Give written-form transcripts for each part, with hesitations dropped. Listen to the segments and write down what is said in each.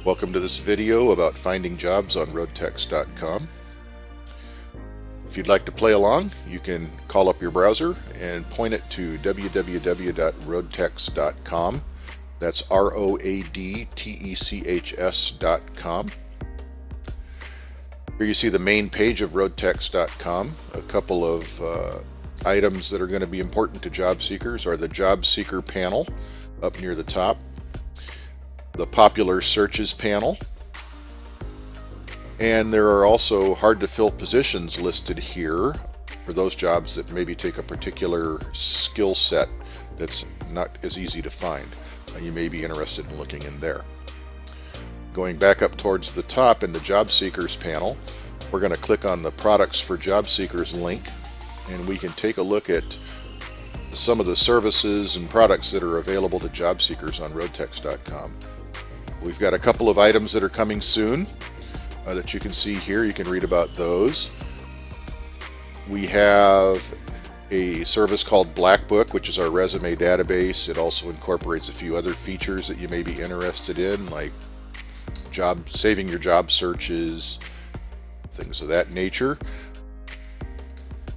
Welcome to this video about finding jobs on Roadtechs.com. If you'd like to play along, you can call up your browser and point it to www.roadtechs.com. That's ROADTECHS.com. Here you see the main page of Roadtechs.com. A couple of items that are going to be important to job seekers are the job seeker panel up near the top, the popular searches panel, and there are also hard to fill positions listed here for those jobs that maybe take a particular skill set that's not as easy to find. You may be interested in looking in there. Going back up towards the top in the job seekers panel, we're going to click on the products for job seekers link, and we can take a look at some of the services and products that are available to job seekers on Roadtechs.com. We've got a couple of items that are coming soon that you can see here. You can read about those. We have a service called Black Book, which is our resume database. It also incorporates a few other features that you may be interested in, like saving your job searches, things of that nature.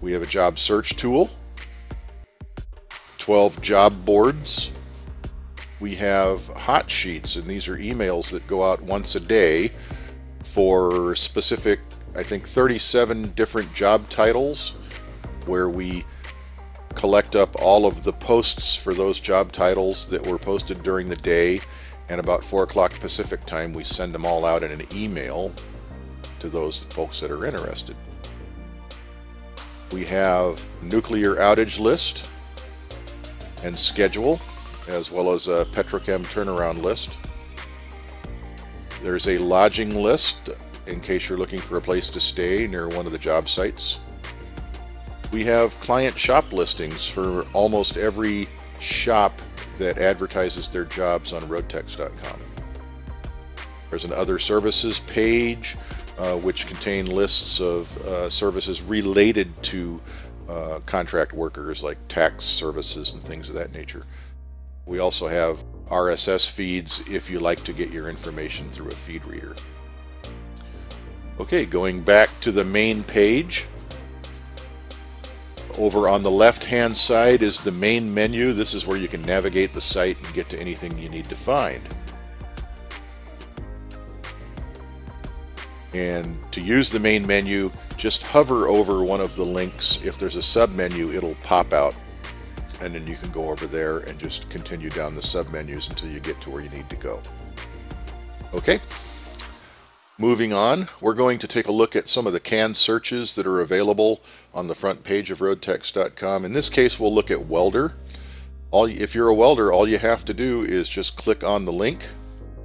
We have a job search tool, 12 job boards. We have hot sheets, and these are emails that go out once a day for specific, I think, 37 different job titles, where we collect up all of the posts for those job titles that were posted during the day, and about 4 o'clock Pacific time we send them all out in an email to those folks that are interested. We have nuclear outage list and schedule, as well as a petrochem turnaround list. There's a lodging list in case you're looking for a place to stay near one of the job sites. We have client shop listings for almost every shop that advertises their jobs on Roadtechs.com. There's an other services page which contain lists of services related to contract workers, like tax services and things of that nature. We also have RSS feeds if you like to get your information through a feed reader. Okay, going back to the main page. Over on the left-hand side is the main menu. This is where you can navigate the site and get to anything you need to find. And to use the main menu, just hover over one of the links. If there's a sub-menu, it'll pop out, and then you can go over there and just continue down the sub-menus until you get to where you need to go. Okay, moving on, we're going to take a look at some of the canned searches that are available on the front page of Roadtechs.com. In this case, we'll look at welder. If you're a welder, all you have to do is just click on the link.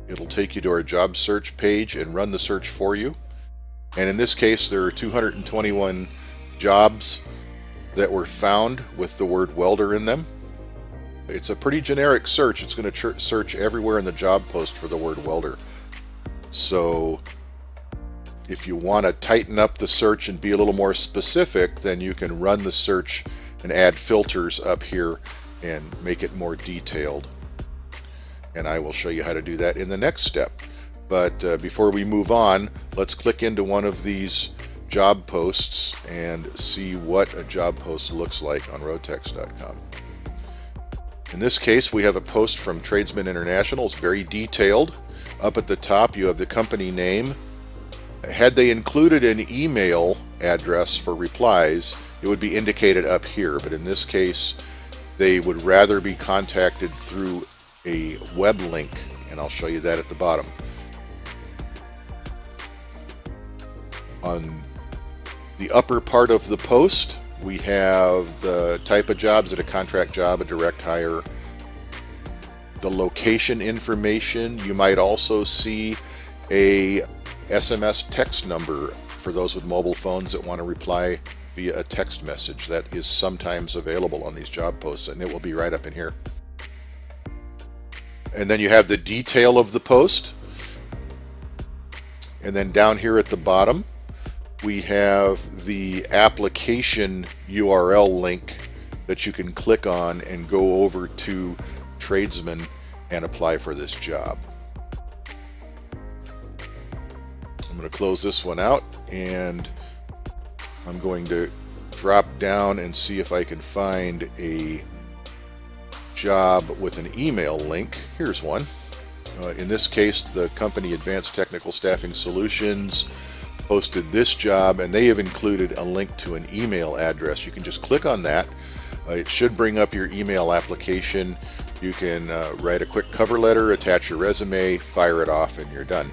It'll take you to our job search page and run the search for you. And in this case, there are 221 jobs that were found with the word welder in them. It's a pretty generic search. It's going to search everywhere in the job post for the word welder. So if you want to tighten up the search and be a little more specific, then you can run the search and add filters up here and make it more detailed. And I will show you how to do that in the next step. But before we move on, let's click into one of these job posts and see what a job post looks like on Roadtechs.com. In this case, we have a post from Tradesman International. It's very detailed. Up at the top, you have the company name. Had they included an email address for replies, it would be indicated up here. But in this case, they would rather be contacted through a web link, and I'll show you that at the bottom. On the upper part of the post, we have the type of jobs: a contract job, a direct hire, the location information. You might also see a SMS text number for those with mobile phones that want to reply via a text message. That is sometimes available on these job posts, and it will be right up in here. And then you have the detail of the post. And then down here at the bottom, we have the application URL link that you can click on and go over to Tradesman and apply for this job. going to close this one out, and I'm going to drop down and see if I can find a job with an email link. Here's one. In this case, the company Advanced Technical Staffing Solutions posted this job, and they have included a link to an email address. You can just click on that. It should bring up your email application. You can write a quick cover letter, attach your resume, fire it off, and you're done.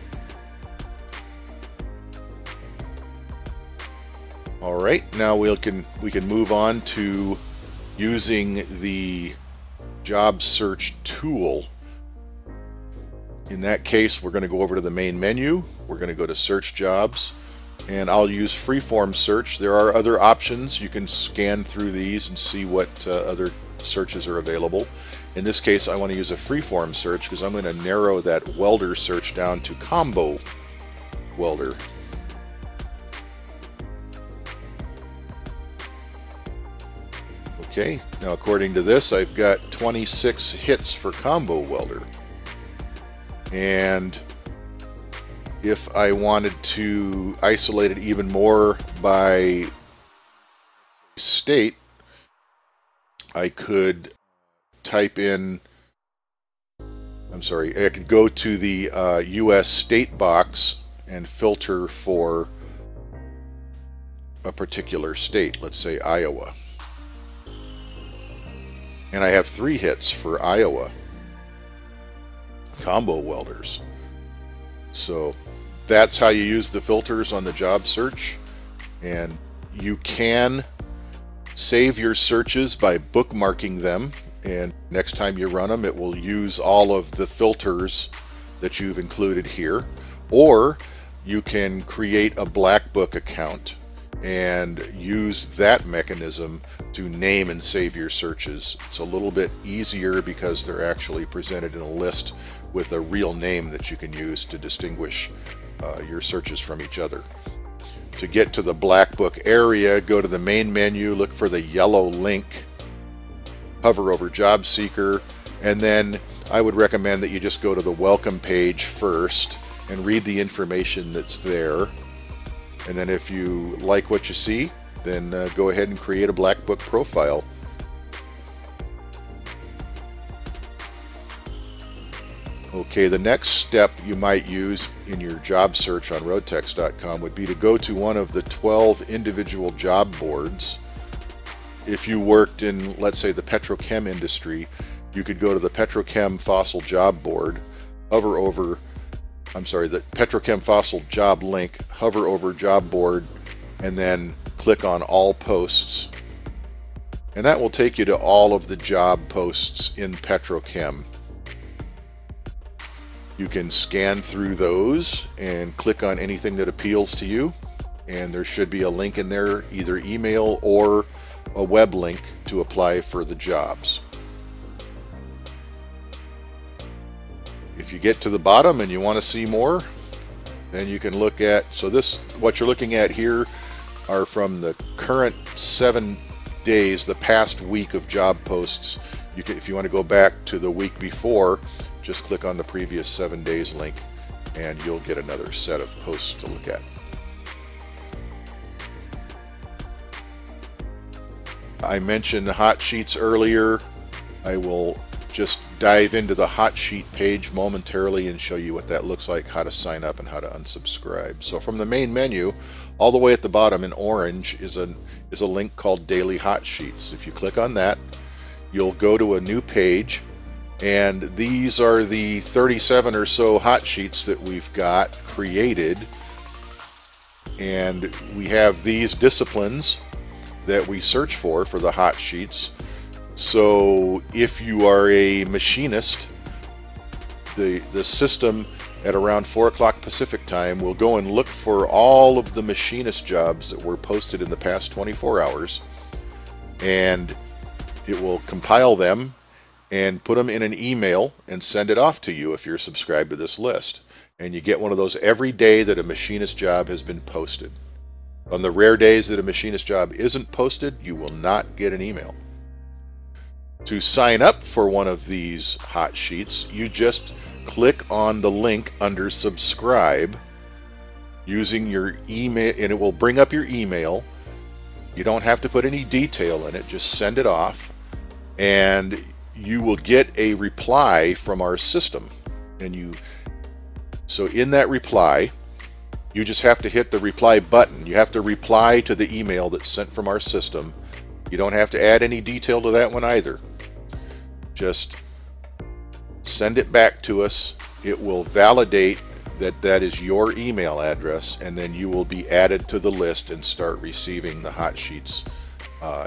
All right, now we can move on to using the job search tool. In that case, we're going to go over to the main menu. We're going to go to Search Jobs, and I'll use Freeform Search. There are other options. You can scan through these and see what other searches are available. In this case, I want to use a Freeform Search because I'm going to narrow that welder search down to combo welder. Okay, now according to this, I've got 26 hits for combo welder. And if I wanted to isolate it even more by state, I could type in, I could go to the US state box and filter for a particular state, let's say Iowa. And I have 3 hits for Iowa combo welders. So that's how you use the filters on the job search. And you can save your searches by bookmarking them, and next time you run them, it will use all of the filters that you've included here. Or you can create a black book account and use that mechanism to name and save your searches. It's a little bit easier because they're actually presented in a list with a real name that you can use to distinguish your searches from each other. To get to the black book area, go to the main menu, look for the yellow link, hover over Job Seeker, and then I would recommend that you just go to the welcome page first and read the information that's there. And then if you like what you see, then go ahead and create a black book profile. Okay, the next step you might use in your job search on Roadtechs.com would be to go to one of the 12 individual job boards. If you worked in, let's say, the petrochem industry, you could go to the petrochem fossil job board, hover over, the petrochem fossil job link, hover over job board, and then click on all posts. And that will take you to all of the job posts in petrochem. You can scan through those and click on anything that appeals to you, and there should be a link in there, either email or a web link to apply for the jobs. If you get to the bottom and you want to see more, then you can look at, what you're looking at here are from the current 7 days, the past week of job posts. If you want to go back to the week before, just click on the previous 7 days link and you'll get another set of posts to look at. I mentioned hot sheets earlier. I will just dive into the hot sheet page momentarily and show you what that looks like, how to sign up and how to unsubscribe. So from the main menu, all the way at the bottom in orange is a link called Daily Hot Sheets. If you click on that, you'll go to a new page, and these are the 37 or so hot sheets that we've got created. And we have these disciplines that we search for the hot sheets. So if you are a machinist, the system at around 4 o'clock Pacific time will go and look for all of the machinist jobs that were posted in the past 24 hours, and it will compile them and put them in an email and send it off to you if you're subscribed to this list. And you get one of those every day that a machinist job has been posted. On the rare days that a machinist job isn't posted, you will not get an email. To sign up for one of these hot sheets, you just click on the link under subscribe, using your email, and it will bring up your email. You don't have to put any detail in it, just send it off, and you will get a reply from our system. And so in that reply, you just have to hit the reply button. You have to reply to the email that's sent from our system. You don't have to add any detail to that one either. Just send it back to us. It will validate that that is your email address, and then you will be added to the list and start receiving the hot sheets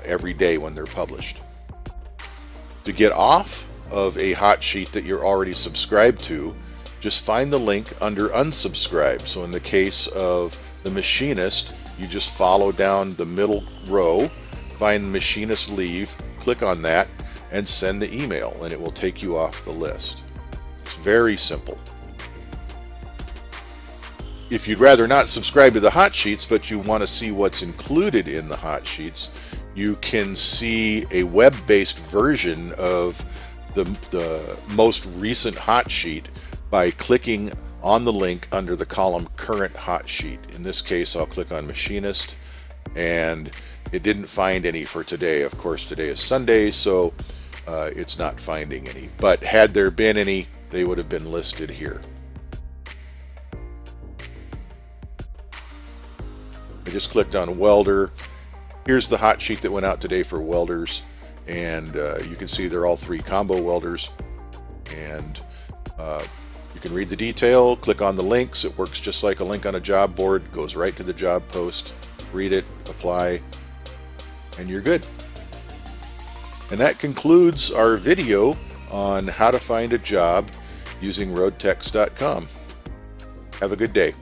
every day when they're published. To get off of a hot sheet that you're already subscribed to, just find the link under unsubscribe. So in the case of the machinist, you just follow down the middle row, find machinist leave, click on that, and send the email, and it will take you off the list. It's very simple. If you'd rather not subscribe to the hot sheets, but you want to see what's included in the hot sheets, you can see a web-based version of the most recent hot sheet by clicking on the link under the column Current Hot Sheet. In this case, I'll click on Machinist, and it didn't find any for today. Of course, today is Sunday, so it's not finding any. But had there been any, they would have been listed here. I just clicked on welder. Here's the hot sheet that went out today for welders, and you can see they're all 3 combo welders. And you can read the detail, click on the links. It works just like a link on a job board, goes right to the job post. Read it, apply, and you're good. And that concludes our video on how to find a job using Roadtechs.com. Have a good day.